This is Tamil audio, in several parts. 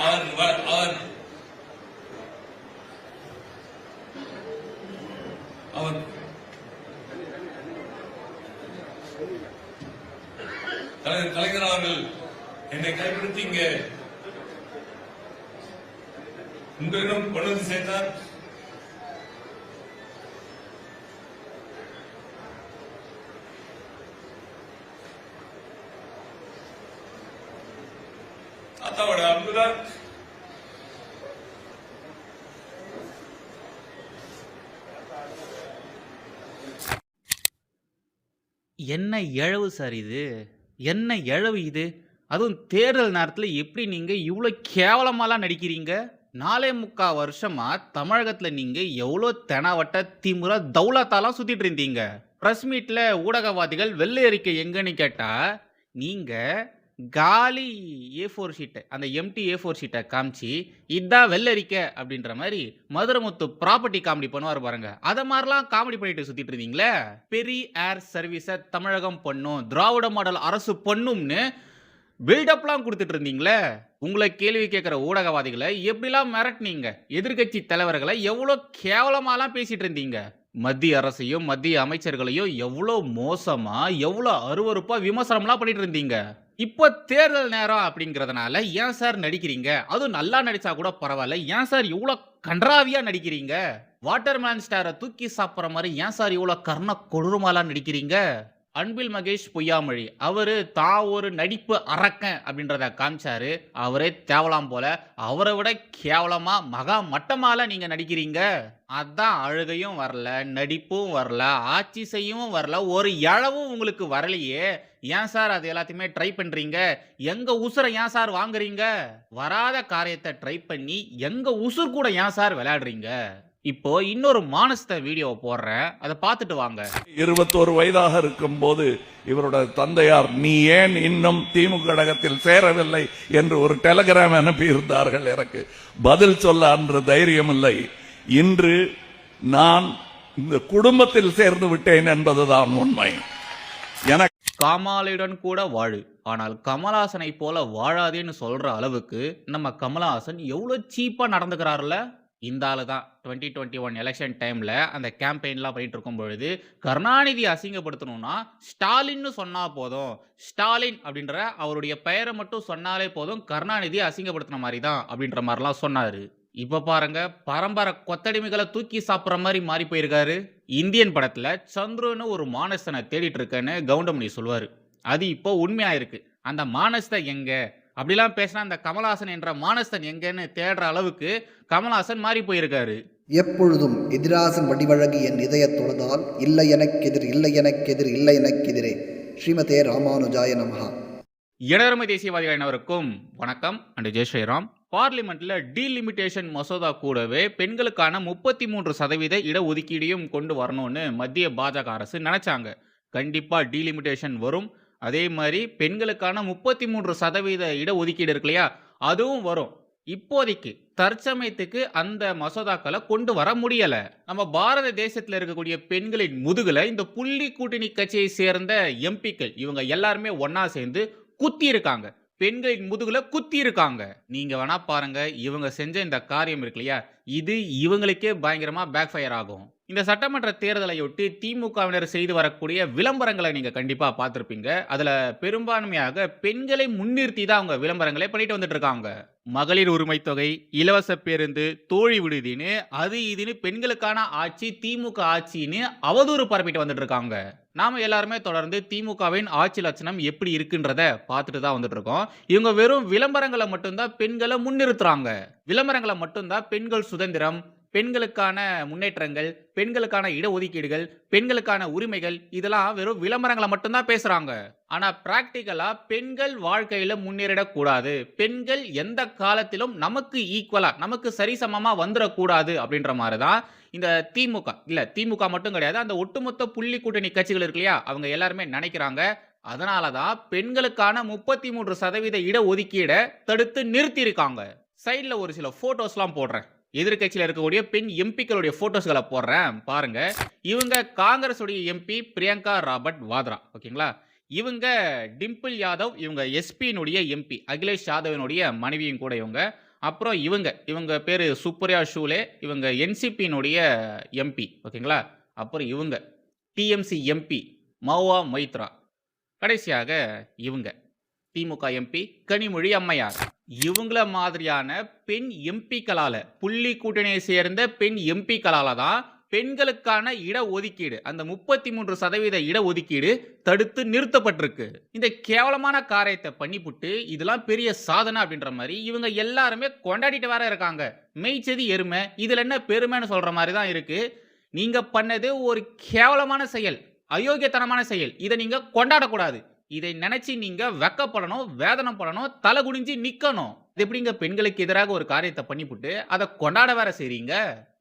அவர் கலைஞர் அவர்கள் என்னை கைப்பிடித்து இங்கே உங்களிடம் கொண்டு வந்து சேர்த்தார். தாத்தாவோட அன்புதான் என்ன இழவு சார் இது? என்ன இழவு இது? அதுவும் தேர்தல் நேரத்தில் எப்படி நீங்கள் இவ்வளோ கேவலமாலாம் நடிக்கிறீங்க? 4.25 வருஷமா தமிழகத்தில் நீங்கள் எவ்வளோ தெனாவட்ட திமுற தௌலத்தாலாம் சுற்றிட்டு இருந்தீங்க. ப்ரெஸ் மீட்டில் ஊடகவாதிகள் வெள்ளை அறிக்கை எங்கன்னு கேட்டால் நீங்கள் காலி A4 ஷீட்டை, அந்த எம்டி A4 ஷீட்டை காமிச்சு இதான் வெள்ளரிக்கை அப்படின்ற மாதிரி மதுரமுத்து ப்ராப்பர்ட்டி காமெடி பண்ணுவார் பாருங்க. அதை மாதிரிலாம் காமெடி பண்ணிட்டு சுத்திட்டு இருந்தீங்களே. பெரிய ஏர் சர்வீஸை தமிழகம் பண்ணும், திராவிட மாடல் அரசு பண்ணும்னு பில்டப்லாம் கொடுத்துட்டு இருந்தீங்களே. உங்களை கேள்வி கேட்குற ஊடகவாதிகளை எப்படிலாம் மிரட்டினீங்க? எதிர்கட்சி தலைவர்களை எவ்வளோ கேவலமாலாம் பேசிட்டு இருந்தீங்க. மத்திய அரசையும் மத்திய அமைச்சர்களையும் எவ்வளோ மோசமா எவ்வளோ அருவருப்பா விமர்சனம்லாம் பண்ணிட்டு இருந்தீங்க. இப்போ தேர்தல் நேரம் அப்படிங்கிறதுனால ஏன் சார் நடிக்கிறீங்க? அதுவும் நல்லா நடிச்சா கூட பரவாயில்ல, ஏன் சார் இவ்வளோ கன்றாவியா நடிக்கிறீங்க? வாட்டர்மேன் ஸ்டாரை தூக்கி சாப்பிட்ற மாதிரி ஏன் சார் இவ்வளோ கர்ண கொடூரமாலாம் நடிக்கிறீங்க? அன்பில் மகேஷ் பொய்யாமொழி அவரு தான் ஒரு நடிப்பு அரக்கன் அப்படின்றத காமிச்சாரு. அவரே தேவலாம் போல அவரை விட கேவலமா மகா மட்டமால நீங்க நடிக்கிறீங்க. அதான் அழுகையும் வரல, நடிப்பும் வரல, ஆட்சி செய்யவும் வரல, ஒரு இழவும் உங்களுக்கு வரலையே. ஏன் சார் அது எல்லாத்தையுமே ட்ரை பண்றீங்க? எங்க உசுரை ஏன் சார் வாங்குறீங்க? வராத காரியத்தை ட்ரை பண்ணி எங்க உசுர் கூட ஏன் சார் விளையாடுறீங்க? இப்போ இன்னொரு மானஸ்த வீடியோ போடுறேன், அதை பார்த்துட்டு வாங்க. 21 வயதாக இருக்கும் போது இவருடைய தந்தையார் நீ ஏன் இன்னும் திமுக கழகத்தில் சேரவில்லை என்று ஒரு டெலிகிராம் அனுப்பி இருந்தார்கள். எனக்கு பதில் சொல்ல அன்று தைரியம் இல்லை. இன்று நான் இந்த குடும்பத்தில் சேர்ந்து விட்டேன் என்பதுதான் உண்மை. எனக்கு காமாலையுடன் கூட வாழு, ஆனால் கமலஹாசனை போல வாழாதேன்னு சொல்ற அளவுக்கு நம்ம கமலஹாசன் எவ்வளவு சீப்பா நடந்துக்கிறாருல. இந்த ஆளு தான் 2021 எலெக்ஷன் டைம்ல அந்த கேம்பெயின்லாம் பண்ணிட்டு இருக்கும் பொழுது கருணாநிதி அசிங்கப்படுத்தணும்னா ஸ்டாலின்னு சொன்னா போதும், ஸ்டாலின் அப்படின்ற அவருடைய பெயரை மட்டும் சொன்னாலே போதும் கருணாநிதி அசிங்கப்படுத்தின மாதிரி தான் அப்படின்ற மாதிரிலாம் சொன்னாரு. இப்ப பாருங்க, பரம்பரை கொத்தடிமைகளை தூக்கி சாப்பிட்ற மாதிரி மாறி போயிருக்காரு. இந்தியன் படத்துல சந்துருன்னு ஒரு மானஸ்தனை தேடிட்டு இருக்கேன்னு கவுண்டமணி சொல்லுவாரு. அது இப்போ உண்மையா இருக்கு. அந்த மானஸ்த எங்க அப்படிலாம் பேசினா அந்த கமலஹாசன் என்ற மானஸ்தன் எங்கன்னு தேடுற அளவுக்கு கமலஹாசன் மாறி போயிருக்காரு. எப்பொழுதும் எதிராசன் வடிவழகு என் இதய தொழுதால் இல்லை எனக்கெதிர் இல்லை எனக்கெதிர் இல்லை எனக்கெதிரே. ஸ்ரீமதே ராமானுஜாய நமஹா. இடர்மை தேசியவாதிகள் அனைவருக்கும் வணக்கம் அண்ட் ஜெய் ஸ்ரீராம். பார்லிமெண்ட்ல டீலிமிட்டேஷன் மசோதா கூடவே பெண்களுக்கான 33% இடஒதுக்கீடையும் கொண்டு வரணும்னு மத்திய பாஜக அரசு நினைச்சாங்க. கண்டிப்பா டீலிமிட்டேஷன் வரும். அதே மாதிரி பெண்களுக்கான 33% இடஒதுக்கீடு இருக்கு இல்லையா, அதுவும் வரும். இப்போதைக்கு தற்சமயத்துக்கு அந்த மசோதாக்களை கொண்டு வர முடியல. நம்ம பாரத தேசத்தில் இருக்கக்கூடிய பெண்களின் முதுகுல இந்த புள்ளி கூட்டணி கட்சியை சேர்ந்த எம்பிக்கள் இவங்க எல்லாருமே ஒன்னா சேர்ந்து குத்தி இருக்காங்க. பெண்களின் முதுகுல குத்தி இருக்காங்க. நீங்க வேணா பாருங்க, இவங்க செஞ்ச இந்த காரியம் இருக்கு இல்லையா, இது இவங்களுக்கே பயங்கரமா பேக் ஃபயர் ஆகும். இந்த சட்டமன்ற தேர்தலையொட்டி திமுகவினர் செய்து வரக்கூடிய விளம்பரங்களை நீங்க கண்டிப்பா பார்த்திருப்பீங்க. அதுல பெரும்பான்மையாக பெண்களை முன்னிறுத்தி தான் அவங்க விளம்பரங்களை பண்ணிட்டு வந்துட்டு இருக்காங்க. மகளிர் உரிமை தொகை, இலவச பேருந்து, தோழி விடுதின்னு அது இதுன்னு பெண்களுக்கான ஆட்சி திமுக ஆட்சின்னு அவதூறு பரப்பிட்டு வந்துட்டு இருக்காங்க. நாம எல்லாருமே தொடர்ந்து திமுகவின் ஆட்சி லட்சணம் எப்படி இருக்குன்றத பார்த்துட்டு தான் வந்துட்டு இருக்கோம். இவங்க வெறும் விளம்பரங்களை மட்டும்தான் பெண்களை முன்னிறுத்துறாங்க. விளம்பரங்களை மட்டும்தான் பெண்கள் சுதந்திரம், பெண்களுக்கான முன்னேற்றங்கள், பெண்களுக்கான இடஒதுக்கீடுகள், பெண்களுக்கான உரிமைகள், இதெல்லாம் வெறும் விளம்பரங்களை மட்டும்தான் பேசுறாங்க. ஆனா பிராக்டிக்கலா பெண்கள் வாழ்க்கையில முன்னேறிடக்கூடாது, பெண்கள் எந்த காலத்திலும் நமக்கு ஈக்குவலா நமக்கு சரிசமமா வந்துடக்கூடாது அப்படின்ற மாதிரிதான் இந்த திமுக மட்டும் கிடையாது, அந்த ஒட்டுமொத்த புள்ளி கூட்டணி கட்சிகள் இருக்கு இல்லையா, அவங்க எல்லாருமே நினைக்கிறாங்க. அதனாலதான் பெண்களுக்கான 33% இடஒதுக்கீடை தடுத்து நிறுத்தி இருக்காங்க. சைட்ல ஒரு சில போட்டோஸ்லாம் போடுறேன். எதிர்கட்சியில் இருக்கக்கூடிய பெண் எம்பிக்களுடைய போட்டோஸ்களை போடுறேன் பாருங்க. இவங்க காங்கிரஸ் உடைய எம்பி பிரியங்கா ராபர்ட் வாத்ரா, ஓகேங்களா. இவங்க டிம்பிள் யாதவ், இவங்க எஸ்பியினுடைய எம்பி அகிலேஷ் யாதவனுடைய மனைவியும் கூட இவங்க. அப்புறம் இவங்க பேரு சுப்ரியா ஷூலே, இவங்க என்சிபியினுடைய எம்பி. ஓகேங்களா? அப்புறம் இவங்க டிஎம்சி எம்பி மௌவா மொய்த்ரா. கடைசியாக இவங்க திமுக எம்பி கனிமொழி அம்மையார். இவங்கள மாதிரியான பெண் எம்பிக்களால, புள்ளி கூட்டணியை சேர்ந்த பெண் எம்பிக்களால தான் பெண்களுக்கான இடஒதுக்கீடு, அந்த 33% இடஒதுக்கீடு தடுத்து நிறுத்தப்பட்டிருக்கு. இந்த கேவலமான காரியத்தை பண்ணிப்புட்டு இதெல்லாம் பெரிய சாதனை அப்படின்ற மாதிரி இவங்க எல்லாருமே கொண்டாடிட்டு வேற இருக்காங்க. மெய்ச்சதி எருமை, இதுல என்ன பெருமைன்னு சொல்ற மாதிரி தான் இருக்கு. நீங்க பண்ணது ஒரு கேவலமான செயல், அயோக்கியத்தனமான செயல். இதை நீங்க கொண்டாடக்கூடாது. இதை நினைச்சு நீங்க வெக்கப்படணும், வேதனைப்படணும், தலை குனிஞ்சு நிக்கணும். இது எப்படிங்க பெண்களுக்கு எதிராக ஒரு காரியத்தை பண்ணிப்புட்டு அதை கொண்டாட வேற செய்றீங்க?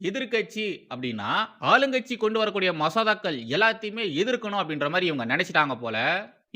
எதிர்க்கட்சி அப்படின்னா ஆளுங்கட்சி கொண்டு வரக்கூடிய மசோதாக்கள் எல்லாத்தையுமே எதிர்க்கணும் அப்படின்ற மாதிரி இவங்க நினைச்சிட்டாங்க போல.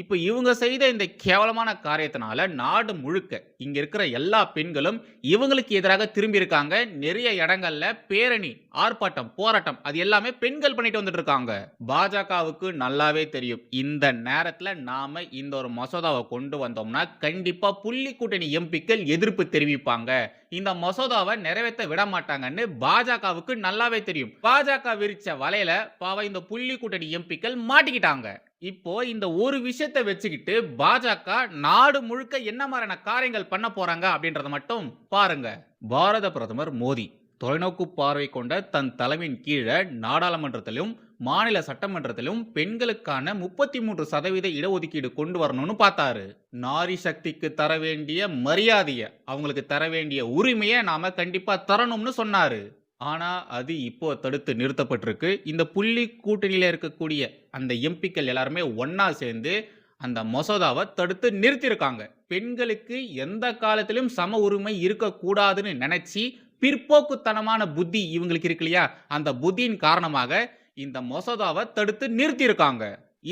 இப்ப இவங்க செய்த இந்த கேவலமான காரியத்தினால நாடு முழுக்க இங்க இருக்கிற எல்லா பெண்களும் இவங்களுக்கு எதிராக திரும்பி இருக்காங்க. நிறைய இடங்கள்ல பேரணி, ஆர்ப்பாட்டம், போராட்டம் அது எல்லாமே பெண்கள் பண்ணிட்டு வந்துட்டு இருக்காங்க. பாஜகவுக்கு நல்லாவே தெரியும் இந்த நேரத்துல நாம இந்த ஒரு மசோதாவை கொண்டு வந்தோம்னா கண்டிப்பா புள்ளி கூட்டணி எம்பிக்கள் எதிர்ப்பு தெரிவிப்பாங்க. இந்த மசோதாவை நிறைவேற்ற விட மாட்டாங்கன்னு பாஜகவுக்கு நல்லாவே தெரியும். பாஜக விரிச்ச வலையில பாவம் இந்த புள்ளி கூட்டணி எம்பிக்கள் மாட்டிக்கிட்டாங்க. இப்போ இந்த ஒரு விஷயத்தை வச்சுக்கிட்டு பாஜக நாடு முழுக்க என்ன மாதிரியான காரியங்கள் பண்ண போறாங்க அப்படின்றத மட்டும் பாருங்க. பாரத பிரதமர் மோடி தொலைநோக்கு பார்வை கொண்ட தன் தலைமையின் கீழே நாடாளுமன்றத்திலும் மாநில சட்டமன்றத்திலும் பெண்களுக்கான 33% இடஒதுக்கீடு கொண்டு வரணும்னு பார்த்தாரு. நாரி சக்திக்கு தர வேண்டிய மரியாதையை, அவங்களுக்கு தர வேண்டிய உரிமையை நாம கண்டிப்பா தரணும்னு சொன்னாரு. ஆனா அது இப்போ தடுத்து நிறுத்தப்பட்டிருக்கு. இந்த புள்ளி கூட்டணியில இருக்கக்கூடிய அந்த எம்பிக்கள் எல்லாருமே ஒன்னா சேர்ந்து அந்த மசோதாவை தடுத்து நிறுத்தியிருக்காங்க. பெண்களுக்கு எந்த காலத்திலும் சம உரிமை இருக்கக்கூடாதுன்னு நினைச்சு பிற்போக்குத்தனமான புத்தி இவங்களுக்கு இருக்கு இல்லையா, அந்த புத்தியின் காரணமாக இந்த மசோதாவை தடுத்து நிறுத்தியிருக்காங்க.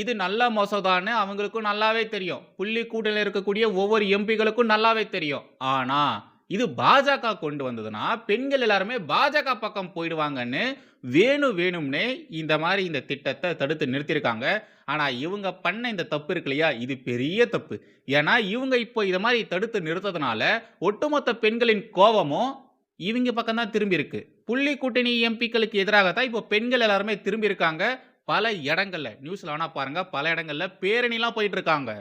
இது நல்ல மசோதான்னு அவங்களுக்கும் நல்லாவே தெரியும். புள்ளி கூட்டணியில் இருக்கக்கூடிய ஒவ்வொரு எம்பிகளுக்கும் நல்லாவே தெரியும். ஆனா இது பாஜக கொண்டு வந்ததுன்னா பெண்கள் எல்லாருமே பாஜக பக்கம் போயிடுவாங்கன்னு வேணும்னே இந்த மாதிரி இந்த திட்டத்தை தடுத்து நிறுத்தியிருக்காங்க. ஆனா இவங்க பண்ண இந்த தப்பு இருக்கு இல்லையா, இது பெரிய தப்பு. ஏன்னா இவங்க இப்போ இத மாதிரி தடுத்து நிறுத்ததுனால ஒட்டுமொத்த பெண்களின் கோபமும் இவங்க பக்கம் தான் திரும்பி இருக்கு. புள்ளி கூட்டணி எம்பிக்களுக்கு எதிராக தான் இப்போ பெண்கள் எல்லாருமே திரும்பி இருக்காங்க. பல இடங்கள்ல நியூஸ்ல வேணா பாருங்க, பல இடங்கள்ல பேரணிலாம் போயிட்டு இருக்காங்க.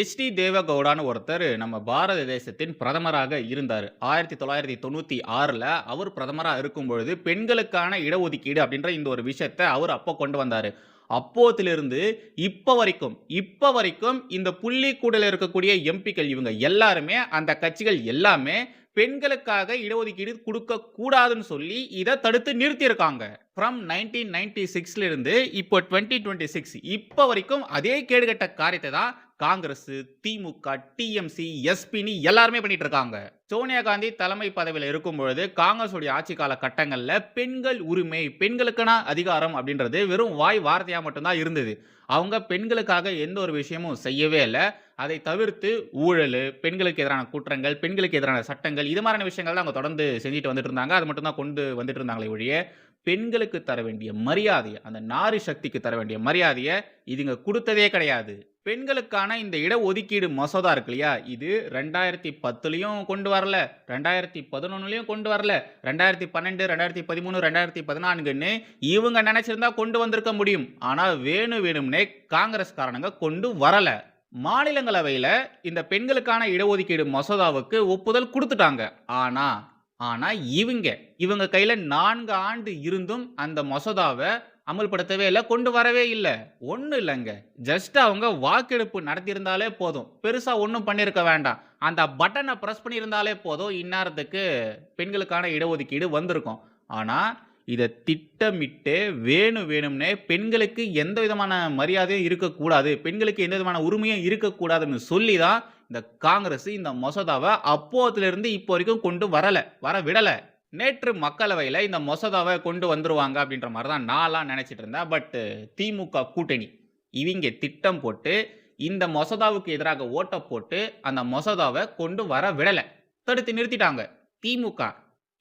HD தேவகவுடான்னு ஒருத்தர் நம்ம பாரத தேசத்தின் பிரதமராக இருந்தார். 1996ல் அவர் பிரதமராக இருக்கும் பொழுது பெண்களுக்கான இடஒதுக்கீடு அப்படின்ற இந்த ஒரு விஷயத்தை அவர் அப்போ கொண்டு வந்தார். அப்போதிலிருந்து இப்ப வரைக்கும் இந்த புள்ளி கூடல இருக்கக்கூடிய எம்பிக்கள் இவங்க எல்லாருமே, அந்த கட்சிகள் எல்லாமே பெண்களுக்காக இடஒதுக்கீடு கொடுக்க கூடாதுன்னு சொல்லி இதை தடுத்து நிறுத்தி இருக்காங்க. ஃப்ரம் 1996ல இருந்து இப்போ 2026 இப்ப வரைக்கும் அதே கேடுகட்ட காரியத்தை தான் காங்கிரஸ், திமுக, டிஎம்சி, எஸ்பின்னு எல்லாருமே பண்ணிட்டு இருக்காங்க. சோனியா காந்தி தலைமை பதவியில் இருக்கும் பொழுது காங்கிரஸ் உடைய ஆட்சி கால கட்டங்கள்ல பெண்கள் உரிமை, பெண்களுக்கான அதிகாரம் அப்படின்றது வெறும் வாய் வார்த்தையா மட்டும்தான் இருந்தது. அவங்க பெண்களுக்காக எந்த ஒரு விஷயமும் செய்யவே இல்லை. அதை தவிர்த்து ஊழல், பெண்களுக்கு எதிரான குற்றங்கள், பெண்களுக்கு எதிரான சட்டங்கள், இது மாதிரியான விஷயங்கள் தான் அவங்க தொடர்ந்து செஞ்சுட்டு வந்துட்டு இருந்தாங்க. அது மட்டும் தான் கொண்டு வந்துட்டு இருந்தாங்களே ஒழிய பெண்களுக்கு தர வேண்டிய மரியாதையை, அந்த நாரி சக்திக்கு தர வேண்டிய மரியாதையை இதுங்க கொடுத்ததே கிடையாது. பெண்களுக்கான இந்த இடஒதுக்கீடு மசோதா இருக்கு இல்லையா, இது 2010லயும் கொண்டு வரல, 2011லயும் கொண்டு வரல, 2012, 2013, 2014ன்னு இவங்க நினைச்சிருந்தா கொண்டு வந்திருக்க முடியும். ஆனா வேணும்னே காங்கிரஸ்காரனுங்க கொண்டு வரல. மாநிலங்களவையில இந்த பெண்களுக்கான இடஒதுக்கீடு மசோதாவுக்கு ஒப்புதல் கொடுத்துட்டாங்க. ஆனா இவங்க கையில 4 ஆண்டு இருந்தும் அந்த மசோதாவை அமல்படுத்தவே இல்லை, கொண்டு வரவே இல்லை. ஒன்றும் இல்லைங்க, ஜஸ்ட் அவங்க வாக்கெடுப்பு நடத்தியிருந்தாலே போதும், பெருசா ஒன்றும் பண்ணியிருக்க வேண்டாம். அந்த பட்டனை பிரஸ் பண்ணியிருந்தாலே போதும், இந்நேரத்துக்கு பெண்களுக்கான இடஒதுக்கீடு வந்திருக்கும். ஆனா இதை திட்டமிட்டு வேணும்னே பெண்களுக்கு எந்த விதமான மரியாதையும் இருக்கக்கூடாது, பெண்களுக்கு எந்த விதமான உரிமையும் இருக்கக்கூடாதுன்னு சொல்லி தான் இந்த காங்கிரஸ் இந்த மசோதாவை அப்போதிலிருந்து இப்போ வரைக்கும் வர விடல. நேற்று மக்களவையில் இந்த மசோதாவை கொண்டு வந்துருவாங்க அப்படின்ற மாதிரி தான் நான்லாம் நினைச்சிட்டு இருந்தேன். பட் திமுக கூட்டணி இவங்க திட்டம் போட்டு இந்த மசோதாவுக்கு எதிராக ஓட்ட போட்டு அந்த மசோதாவை கொண்டு வர விடல, தடுத்து நிறுத்திட்டாங்க.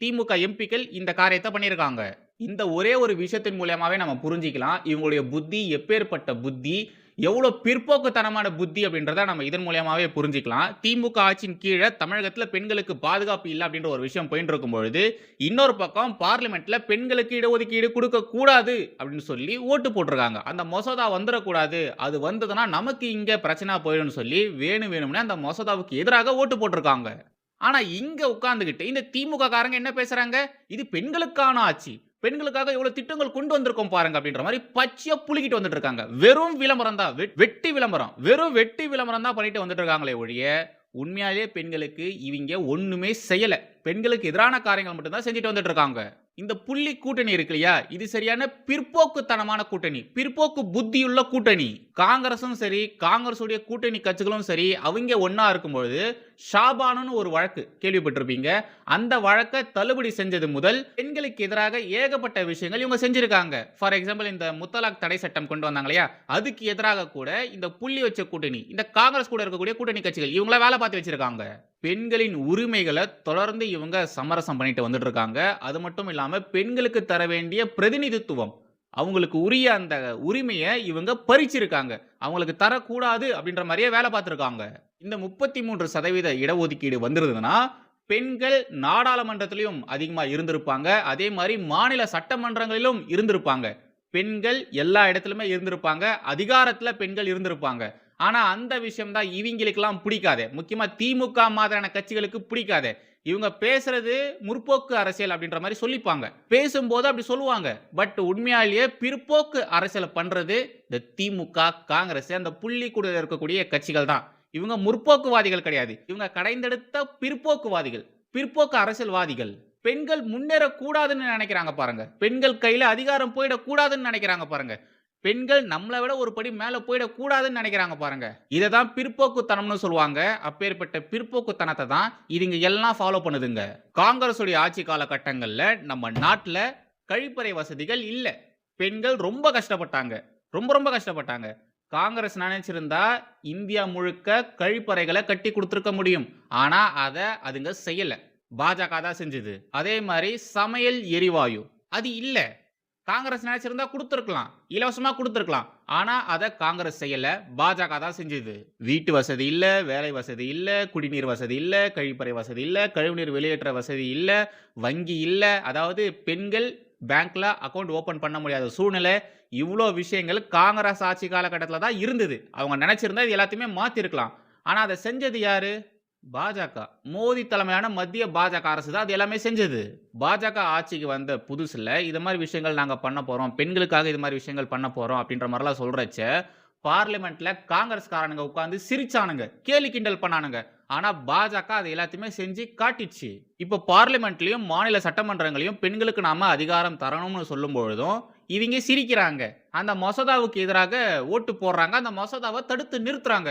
திமுக எம்பிக்கள் இந்த காரியத்தை பண்ணியிருக்காங்க. இந்த ஒரே ஒரு விஷயத்தின் மூலமாவே நம்ம புரிஞ்சிக்கலாம் இவங்களுடைய புத்தி எப்பேற்பட்ட புத்தி. எவ்வளவு பிற்போக்குத்தனமான புத்தி அப்படின்றத நம்ம இதன் மூலியமாவே புரிஞ்சுக்கலாம். திமுக ஆட்சியின் கீழே தமிழகத்துல பெண்களுக்கு பாதுகாப்பு இல்லை அப்படின்ற ஒரு விஷயம் போயிட்டு இருக்கும் பொழுது, இன்னொரு பக்கம் பார்லிமெண்ட்ல பெண்களுக்கு இடஒதுக்கீடு கொடுக்க கூடாது அப்படின்னு சொல்லி ஓட்டு போட்டிருக்காங்க. அந்த மசோதா வந்துடக்கூடாது, அது வந்ததுன்னா நமக்கு இங்க பிரச்சனை போயிடும்னு சொல்லி வேணும்னே அந்த மசோதாவுக்கு எதிராக ஓட்டு போட்டிருக்காங்க. ஆனா இங்க உட்கார்ந்துகிட்டு இந்த திமுக காரங்க என்ன பேசுறாங்க, இது பெண்களுக்கான ஆட்சி, பெண்களுக்காக எவ்வளவு திட்டங்கள் கொண்டு வந்திருக்கோம் பாருங்க அப்படின்ற மாதிரி பச்சையா புளிக்கிட்டு வந்துட்டு இருக்காங்க. வெறும் விளம்பரம் தான், வெட்டி விளம்பரம், வெறும் வெட்டி விளம்பரம் தான் பண்ணிட்டு வந்துட்டு இருக்காங்களே ஒழிய உண்மையாலேயே பெண்களுக்கு இவங்க ஒண்ணுமே செய்யல. பெண்களுக்கு எதிரான காரியங்கள் மட்டும் தான் செஞ்சுட்டு வந்துட்டு இருக்காங்க. இந்த புள்ளி கூட்டணி இருக்கு இல்லையா, இது சரியான பிற்போக்குத்தனமான கூட்டணி, பிற்போக்கு புத்தியுள்ள கூட்டணி. காங்கிரசும் சரி, காங்கிரசுடைய கூட்டணி கட்சிகளும் சரி, அவங்க ஒன்னா இருக்கும்பொழுது ஷாபானு ஒரு வழக்கு கேள்விப்பட்டிருப்பீங்க. அந்த வழக்கை தள்ளுபடி செஞ்சது முதல் பெண்களுக்கு எதிராக ஏகப்பட்ட விஷயங்கள் இவங்க செஞ்சிருக்காங்க. ஃபார் எக்ஸாம்பிள் இந்த முத்தலாக் தடை சட்டம் கொண்டு வந்தாங்க இல்லையா, அதுக்கு எதிராக கூட இந்த புள்ளி வச்ச கூட்டணி, இந்த காங்கிரஸ் கூட இருக்கக்கூடிய கூட்டணி கட்சிகள் இவங்கள வேலை பார்த்து வச்சிருக்காங்க. பெண்களின் உரிமைகளை தொடர்ந்து இவங்க சமரசம் பண்ணிட்டு வந்துட்டு இருக்காங்க. அது மட்டும் இல்லாம பெண்களுக்கு தர வேண்டிய பிரதிநிதித்துவம், அவங்களுக்கு உரிய அந்த உரிமையை இவங்க பறிச்சிருக்காங்க. அவங்களுக்கு தரக்கூடாது அப்படின்ற மாதிரியே வேலை பார்த்திருக்காங்க. இந்த 33% இடஒதுக்கீடு வந்திருந்ததுன்னா பெண்கள் நாடாளுமன்றத்திலும் அதிகமா இருந்திருப்பாங்க, அதே மாதிரி மாநில சட்டமன்றங்களிலும் இருந்திருப்பாங்க. பெண்கள் எல்லா இடத்துலயுமே இருந்திருப்பாங்க, அதிகாரத்துல பெண்கள் இருந்திருப்பாங்க. ஆனா அந்த விஷயம் தான் இவங்களுக்கெல்லாம் பிடிக்காது. முக்கியமா திமுக மாதிரியான கட்சிகளுக்கு பிடிக்காது. இவங்க பேசுறது முற்போக்கு அரசியல் அப்படின்ற மாதிரி சொல்லிப்பாங்க, பேசும்போது அப்படி சொல்லுவாங்க. பட் உண்மையாலேயே பிற்போக்கு அரசியல் பண்றது இந்த திமுக, காங்கிரஸ், அந்த புள்ளி கூட இருக்கக்கூடிய கட்சிகள் தான். இவங்க முற்போக்குவாதிகள் கிடையாது, இவங்க கடைந்தெடுத்த பிற்போக்குவாதிகள், பிற்போக்கு அரசியல்வாதிகள். பெண்கள் முன்னேறக்கூடாதுன்னு நினைக்கிறாங்க பாருங்க, பெண்கள் கையில அதிகாரம் போயிடக்கூடாதுன்னு நினைக்கிறாங்க பாருங்க, பெண்கள் நம்மளை விட ஒரு படி மேல போயிடக்கூடாதுன்னு நினைக்கிறாங்க பாருங்க. இதை தான் பிற்போக்குத்தனம்னு சொல்லுவாங்க. அப்பேற்பட்ட பிற்போக்குத்தனத்தை தான் இதுங்க எல்லாம் ஃபாலோ பண்ணுதுங்க. காங்கிரஸுடைய ஆட்சி காலகட்டங்கள்ல நம்ம நாட்டுல கழிப்பறை வசதிகள் இல்ல, பெண்கள் ரொம்ப கஷ்டப்பட்டாங்க, ரொம்ப கஷ்டப்பட்டாங்க. காங்கிரஸ் நினைச்சிருந்தா இந்தியா முழுக்க கழிப்பறைகளை கட்டி கொடுத்திருக்க முடியும். ஆனா அதை அதுங்க செய்யல, பாஜக தான் செஞ்சது. அதே மாதிரி சமையல் எரிவாயு அது இல்ல, காங்கிரஸ் நினைச்சிருந்தா கொடுத்திருக்கலாம், இலவசமா கொடுத்திருக்கலாம். ஆனா அதை காங்கிரஸ் செய்யல, பாஜக தான் செஞ்சது. வீட்டு வசதி இல்ல, வேலை வசதி இல்ல, குடிநீர் வசதி இல்ல, கழிப்பறை வசதி இல்ல, கழிவுநீர் வெளியேற்ற வசதி இல்ல, வங்கி இல்ல, அதாவது பெண்கள் பேங்க்ல அக்கௌண்ட் ஓபன் பண்ண முடியாத சூழ்நிலை. இவ்வளோ விஷயங்கள் காங்கிரஸ் ஆட்சி காலகட்டத்தில் தான் இருந்தது. அவங்க நினைச்சிருந்தா இது எல்லாத்தையுமே மாத்திருக்கலாம். ஆனா அதை செஞ்சது யாரு? பாஜக. மோடி தலைமையான மத்திய பாஜக அரசு தான் அது எல்லாமே செஞ்சது. பாஜக ஆட்சிக்கு வந்த புதுசுல இது மாதிரி விஷயங்கள் நாங்க பண்ண போறோம், பெண்களுக்காக இது மாதிரி விஷயங்கள் பண்ண போறோம் அப்படின்ற மாதிரிலாம் சொல்றச்ச பார்லிமெண்ட்ல காங்கிரஸ்காரனுங்க உட்கார்ந்து சிரிச்சானுங்க, கேலி கிண்டல் பண்ணானுங்க. ஆனா பாஜக அதை எல்லாத்தையுமே செஞ்சு காட்டிடுச்சு. இப்ப பார்லிமெண்ட்லயும் மாநில சட்டமன்றங்களையும் பெண்களுக்கு நாம அதிகாரம் தரணும்னு சொல்லும் பொழுதும் இவங்க சிரிக்கிறாங்க. அந்த மசோதாவுக்கு எதிராக ஓட்டு போடுறாங்க, அந்த மசோதாவை தடுத்து நிறுத்துறாங்க.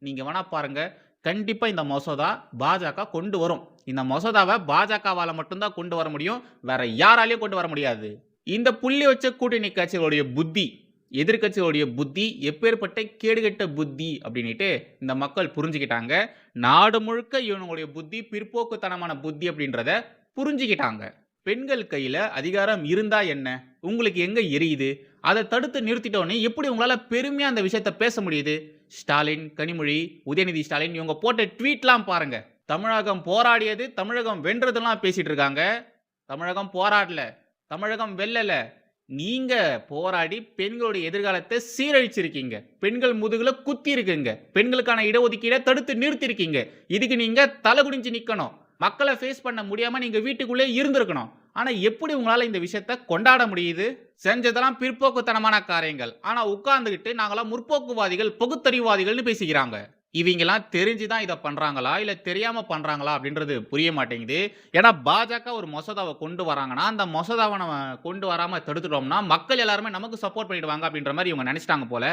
நீங்க வேணா பாருங்க, கண்டிப்பா இந்த மசோதா பாஜக கொண்டு வரும். இந்த மசோதாவை பாஜகவால மட்டும்தான் கொண்டு வர முடியும், வேற யாராலையும் கொண்டு வர முடியாது. இந்த புள்ளி வச்ச கூட்டணி கட்சிகளுடைய புத்தி, எதிர்கட்சிகளுடைய புத்தி எப்பேற்பட்ட கேடுகட்ட புத்தி அப்படின்ட்டு இந்த மக்கள் புரிஞ்சுக்கிட்டாங்க. நாடு முழுக்க இவனுடைய புத்தி பிற்போக்குத்தனமான புத்தி அப்படின்றத புரிஞ்சுக்கிட்டாங்க. பெண்கள் கையில அதிகாரம் இருந்தா என்ன, உங்களுக்கு எங்க எரியுது? அதை தடுத்து நிறுத்திட்டோன்னே எப்படி உங்களால பெருமையா அந்த விஷயத்தை பேச முடியுது? ஸ்டாலின், கனிமொழி, உதயநிதி ஸ்டாலின் இவங்க போட்ட ட்வீட்லாம் பாருங்க. தமிழகம் போராடியது, தமிழகம் வென்றதெல்லாம் பேசிட்டு இருக்காங்க. தமிழகம் போராடல, தமிழகம் வெல்லல. நீங்க போராடி பெண்களுடைய எதிர்காலத்தை சீரழிச்சிருக்கீங்க, பெண்கள் முதுகுல குத்தி இருக்குங்க, பெண்களுக்கான இடஒதுக்கீடை தடுத்து நிறுத்தி இருக்கீங்க. இதுக்கு நீங்க தலை குனிஞ்சு நிக்கணும். மக்களை ஃபேஸ் பண்ண முடியாம நீங்க வீட்டுக்குள்ளே இருந்திருக்கணும். ஆனா எப்படி உங்களால இந்த விஷயத்தை கொண்டாட முடியுது? செஞ்சதெல்லாம் பிற்போக்குத்தனமான காரியங்கள். ஆனா உட்கார்ந்துகிட்டு நாங்களாம் முற்போக்குவாதிகள், பகுத்தறிவாதிகள்னு பேசிக்கிறாங்க. இவங்கெல்லாம் தெரிஞ்சுதான் இதை பண்றாங்களா இல்ல தெரியாம பண்றாங்களா அப்படின்றது புரிய மாட்டேங்குது. ஏன்னா பாஜக ஒரு மசோதாவை கொண்டு வராங்கன்னா அந்த மசோதாவை நம்ம கொண்டு வராம தடுத்துட்டோம்னா மக்கள் எல்லாருமே நமக்கு சப்போர்ட் பண்ணிடுவாங்க அப்படின்ற மாதிரி இவங்க நினைச்சிட்டாங்க போல.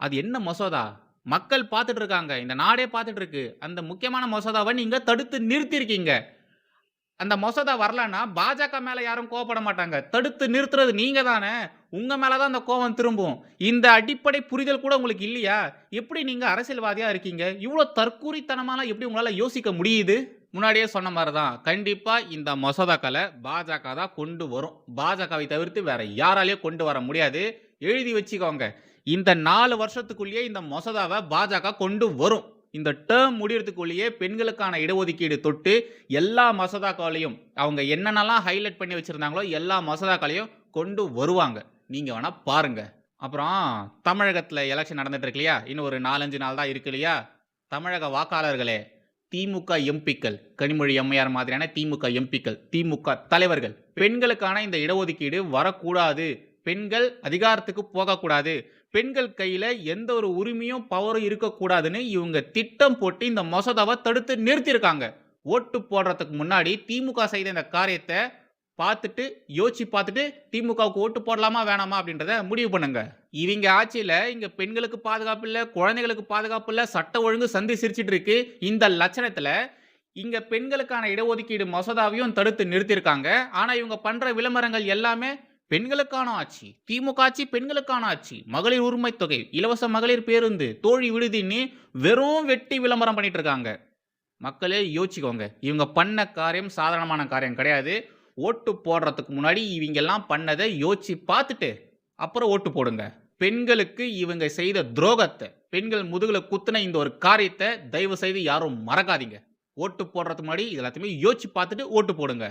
அது என்ன மசோதா? மக்கள் பார்த்துட்டு இருக்காங்க, இந்த நாடே பார்த்துட்டு இருக்கு. அந்த முக்கியமான மசோதாவை நீங்க தடுத்து நிறுத்தி இருக்கீங்க. அந்த மசோதா வரலன்னா பாஜக மேல யாரும் கோவப்பட மாட்டாங்க, தடுத்து நிறுத்துறது நீங்க தானே, உங்க மேலதான் அந்த கோவம் திரும்பும். இந்த அடிப்படை புரிதல் கூட உங்களுக்கு இல்லையா? எப்படி நீங்க அரசியல்வாதியா இருக்கீங்க? இவ்வளவு தற்கூரித்தனமான எப்படி உங்களால யோசிக்க முடியுது? முன்னாடியே சொன்ன மாதிரி தான், கண்டிப்பா இந்த மசோதாக்களை பாஜக தான் கொண்டு வரும். பாஜகவை தவிர்த்து வேற யாராலையும் கொண்டு வர முடியாது. எழுதி வச்சுக்கோங்க. இந்த 4 வருஷத்துக்குள்ளேயே இந்த மசோதாவை பாஜக கொண்டு வரும். இந்த டேர்ம் முடியறதுக்குள்ளேயே பெண்களுக்கான இடஒதுக்கீடு தொட்டு எல்லா மசோதாக்களையும் அவங்க என்னென்னலாம் ஹைலைட் பண்ணி வச்சிருந்தாங்களோ எல்லா மசோதாக்களையும் கொண்டு வருவாங்க. நீங்க வேணா பாருங்க. அப்புறம் தமிழகத்துல எலெக்ஷன் நடந்துட்டு இருக்கு இல்லையா, இன்னும் ஒரு 4-5 நாள் தான் இருக்கு இல்லையா. தமிழக வாக்காளர்களே, திமுக எம்பிக்கள், கனிமொழி எம்மையார் மாதிரியான திமுக எம்பிக்கள், திமுக தலைவர்கள், பெண்களுக்கான இந்த இடஒதுக்கீடு வரக்கூடாது, பெண்கள் அதிகாரத்துக்கு போகக்கூடாது, பெண்கள் கையில எந்த ஒரு உரிமையும் பவரும் இருக்கக்கூடாதுன்னு இவங்க திட்டம் போட்டு இந்த மசோதாவை தடுத்து நிறுத்தியிருக்காங்க. ஓட்டு போடுறதுக்கு முன்னாடி திமுக செய்த இந்த காரியத்தை பார்த்துட்டு யோசிச்சு பார்த்துட்டு திமுகவுக்கு ஓட்டு போடலாமா வேணாமா அப்படின்றத முடிவு பண்ணுங்க. இவங்க ஆட்சியில இங்க பெண்களுக்கு பாதுகாப்பு இல்ல, குழந்தைகளுக்கு பாதுகாப்பு இல்ல, சட்ட ஒழுங்கு சந்தி சிரிச்சிட்டு இருக்கு. இந்த லட்சணத்துல இங்க பெண்களுக்கான இடஒதுக்கீடு மசோதாவையும் தடுத்து நிறுத்தியிருக்காங்க. ஆனா இவங்க பண்ற விளம்பரங்கள் எல்லாமே பெண்களுக்கான ஆட்சி, திமுக ஆட்சி பெண்களுக்கான ஆட்சி, மகளிர் உரிமை தொகை, இலவச மகளிர் பேருந்து, தோழி விடுதின்னு வெறும் வெட்டி விளம்பரம் பண்ணிட்டு இருக்காங்க. மக்களே யோசிச்சுக்கோங்க, இவங்க பண்ண காரியம் சாதாரணமான காரியம் கிடையாது. ஓட்டு போடுறதுக்கு முன்னாடி இவங்க எல்லாம் பண்ணதை யோசிச்சு பார்த்துட்டு அப்புறம் ஓட்டு போடுங்க. பெண்களுக்கு இவங்க செய்த துரோகத்தை, பெண்கள் முதுகுல குத்துன இந்த ஒரு காரியத்தை தயவு செய்து யாரும் மறக்காதீங்க. ஓட்டு போடுறதுக்கு முன்னாடி எல்லாத்தையுமே யோசிச்சு பார்த்துட்டு ஓட்டு போடுங்க.